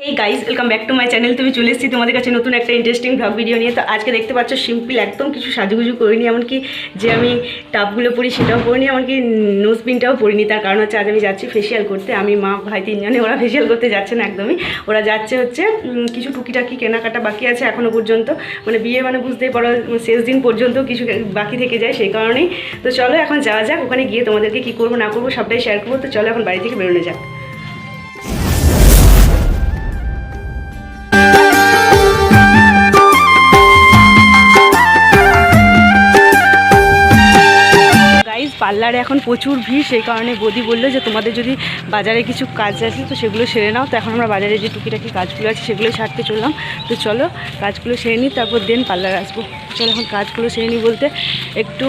Hey guys welcome back to my channel. तो मैं चले एसेছি তোমাদের কাছে নতুন একটা ইন্টারেস্টিং ব্লগ ভিডিও নিয়ে। তো আজকে দেখতে পাচ্ছ সিম্পল একদম কিছু সাজুগুজু করিনি, এমনকি যে আমি টাপগুলো পরি সেটাও পরিনি, এমনকি নোজ পিনটাও পরিনি। তার কারণ হচ্ছে আজ আমি যাচ্ছি ফেসিয়াল করতে। আমি মা ভাই তিনজনে, ওরা ফেসিয়াল করতে যাচ্ছে না একদমই, ওরা যাচ্ছে হচ্ছে কিছু টুকিটাকি কেনাকাটা বাকি আছে এখনও পর্যন্ত, মানে বিয়ে মানে বুঝতেই পারো শেষ দিন পর্যন্ত কিছু বাকি থেকে যায়, সেই কারণেই। তো চলো এখন যাওয়া যাক, ওখানে গিয়ে তোমাদেরকে কী করবো না করবো সবটাই শেয়ার করবো। তো চলো এখন বাড়ি থেকে বেরোনো যাক। পার্লারে এখন প্রচুর ভিড়, সেই কারণে বৌদি বললো যে তোমাদের যদি বাজারে কিছু কাজ আছে তো সেগুলো সেরে নাও। তো এখন আমরা বাজারে যে টুকিটাকি কাজগুলো আছে সেগুলোই সারতে চললাম। তো চলো কাজগুলো সেরে নিই, তারপর দেন পার্লারে আসবো। চলো এখন কাজগুলো সেরে নিই বলতে একটু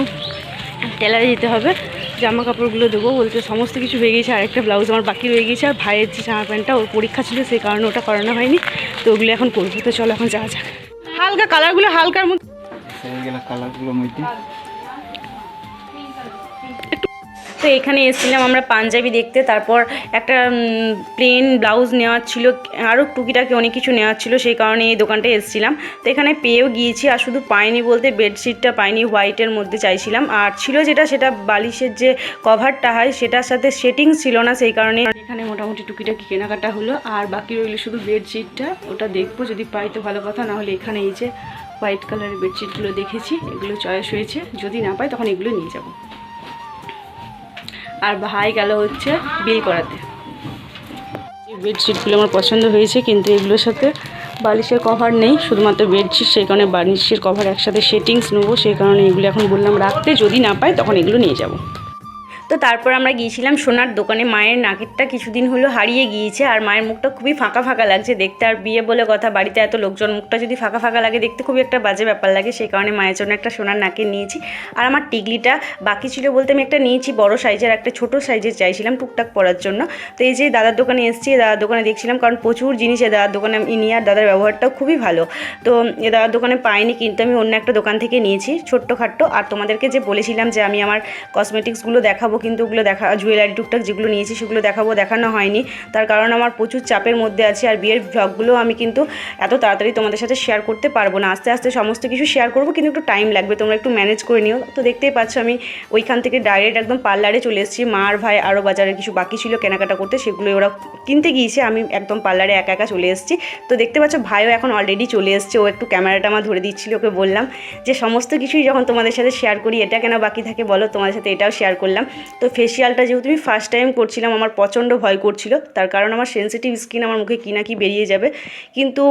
টেলারে যেতে হবে, জামা কাপড়গুলো দেবো বলতে সমস্ত কিছু হয়ে গিয়েছে। আরেকটা ব্লাউজ আমার বাকি রয়ে গিয়েছে, আর ভাইয়ের যে জামা প্যান্টটা ওর পরীক্ষা ছিল সেই কারণে ওটা করানো হয়নি, তো ওগুলো এখন করবো। তো চলো এখন যাওয়া যাক। হালকা কালারগুলো হালকার মধ্যে তো এখানে এসেছিলাম আমরা পাঞ্জাবি দেখতে, তারপর একটা প্লেন ব্লাউজ নেওয়ার ছিল, আরও টুকিটাকি অনেক কিছু নেওয়ার ছিল, সেই কারণে এই দোকানটায় এসেছিলাম। তো এখানে পেয়েও গিয়েছি, আর শুধু পাইনি বলতে বেডশিটটা পাইনি, হোয়াইটের মধ্যে চাইছিলাম, আর ছিল সেটা বালিশের যে কভারটা হয় সেটার সাথে সেটিংস ছিল না, সেই কারণে এখানে মোটামুটি টুকিটাকি কেনাকাটা হলো। আর বাকি রইল শুধু বেডশিটটা, ওটা দেখবো যদি পাই তো ভালো কথা, না হলে এখানে এই যে হোয়াইট কালারের বেডশিটগুলো দেখেছি এগুলো চয়েস হয়েছে, যদি না পাই তখন এগুলো নিয়ে যাব। আর ভাই গেল হচ্ছে বিল করাতে। এই বেডশিটগুলো আমার পছন্দ হয়েছে, কিন্তু এগুলোর সাথে বালিশের কভার নেই, শুধুমাত্র বেডশিট, সেই কারণে বালিশের কভার একসাথে সেটিংস নেবো, সেই কারণে এগুলো এখন বললাম রাখতে, যদি না পাই তখন এগুলো নিয়ে যাব। তো তারপর আমরা গিয়েছিলাম সোনার দোকানে। মায়ের নাকেরটা কিছুদিন হলো হারিয়ে গিয়েছে, আর মায়ের মুখটা খুবই ফাঁকা ফাঁকা লাগছে দেখতে, আর বিয়ে বলে কথা, বাড়িতে এত লোকজন, মুখটা যদি ফাঁকা ফাঁকা লাগে দেখতে খুবই একটা বাজে ব্যাপার লাগে, সেই কারণে মায়ের জন্য একটা সোনার নাকের নিয়েছি। আর আমার টিকলিটা বাকি ছিল বলতে আমি একটা নিয়েছি বড় সাইজের, একটা ছোট সাইজের চাইছিলাম টুকটাক পরার জন্য। তো এই যে দাদার দোকানে এসেছি, দাদার দোকানে দেখছিলাম, কারণ প্রচুর জিনিস দাদার দোকানে আমি নিয়ে, আর দাদার ব্যবহারটাও খুবই ভালো। তো এ দাদার দোকানে পাইনি, কিন্তু আমি অন্য একটা দোকান থেকে নিয়েছি ছোট্টখাট্টো। আর তোমাদেরকে যে বলেছিলাম যে আমি আমার কসমেটিক্সগুলো দেখাবো, কিন্তু ওগুলো জুয়েলারি টুকটাক যেগুলো নিয়েছি সেগুলো দেখানো হয়নি, তার কারণ আমার প্রচুর চাপের মধ্যে আছে, আর বিয়ের ভ্লগগুলো আমি কিন্তু এত তাড়াতাড়ি তোমাদের সাথে শেয়ার করতে পারবো না, আস্তে আস্তে সমস্ত কিছু শেয়ার করবো, কিন্তু একটু টাইম লাগবে, তোমরা একটু ম্যানেজ করে নিও। তো দেখতেই পাচ্ছ আমি ওইখান থেকে ডাইরেক্ট একদম পার্লারে চলে এসেছি। মা আর ভাই আরও বাজারে কিছু বাকি ছিল কেনাকাটা করতে, সেগুলো ওরা কিনতে গিয়েছে, আমি একদম পার্লারে একা একা চলে এসেছি। তো দেখতে পাচ্ছ ভাইও এখন অলরেডি চলে এসছে, ও একটু ক্যামেরাটা আমার ধরে দিচ্ছিল, ওকে বললাম যে সমস্ত কিছুই যখন তোমাদের সাথে শেয়ার করি এটা কেন বাকি থাকে বলো, তোমাদের সাথে এটাও শেয়ার করলাম। তো ফেসিয়ালটা যেহেতু আমি ফার্স্ট টাইম করছিলাম, আমার প্রচণ্ড ভয় করছিল, তার কারণ আমার সেনসিটিভ স্কিন, আমার মুখে কী না কি বেরিয়ে যাবে, কিন্তু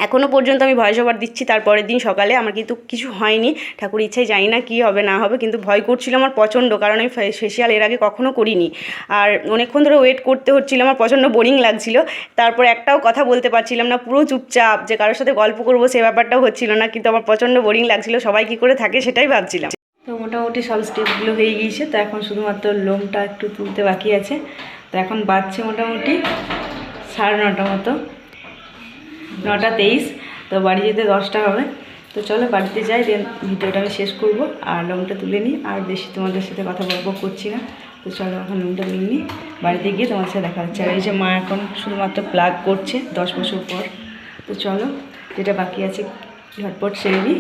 এখনও পর্যন্ত আমি ভয় সবার দিচ্ছি। তারপরের দিন সকালে আমার কিন্তু কিছু হয়নি, ঠাকুর ইচ্ছায় জানি না কী হবে না হবে, কিন্তু ভয় করছিল আমার প্রচণ্ড, কারণ আমি ফেসিয়াল এর আগে কখনও করিনি, আর অনেকক্ষণ ধরে ওয়েট করতে হচ্ছিলো, আমার প্রচণ্ড বোরিং লাগছিল। তারপর একটাও কথা বলতে পারছিলাম না, পুরো চুপচাপ, যে কারোর সাথে গল্প করবো সে ব্যাপারটাও হচ্ছিল না, কিন্তু আমার প্রচণ্ড বোরিং লাগছিল, সবাই কী করে থাকে সেটাই ভাবছিলাম। তো মোটামুটি সব স্টেপগুলো হয়ে গিয়েছে, তো এখন শুধুমাত্র লোমটা একটু তুলতে বাকি আছে। তো এখন বাজছে মোটামুটি 9:30 মতো, 9:23। তো বাড়ি যেতে 10টা হবে। তো চলো বাড়িতে যাই, দেন ভিডিওটা আমি শেষ করবো, আর লোমটা তুলে নিই, আর বেশি তোমাদের সাথে কথা বলবো করছি না। তো চলো এখন লোমটা তুলে নিই, বাড়িতে গিয়ে তোমার সাথে দেখা হচ্ছে। আর এই যে মা এখন শুধুমাত্র প্লাগ করছে 10 বছর পর। তো চলো যেটা বাকি আছে ঝটপট সেরে নিই।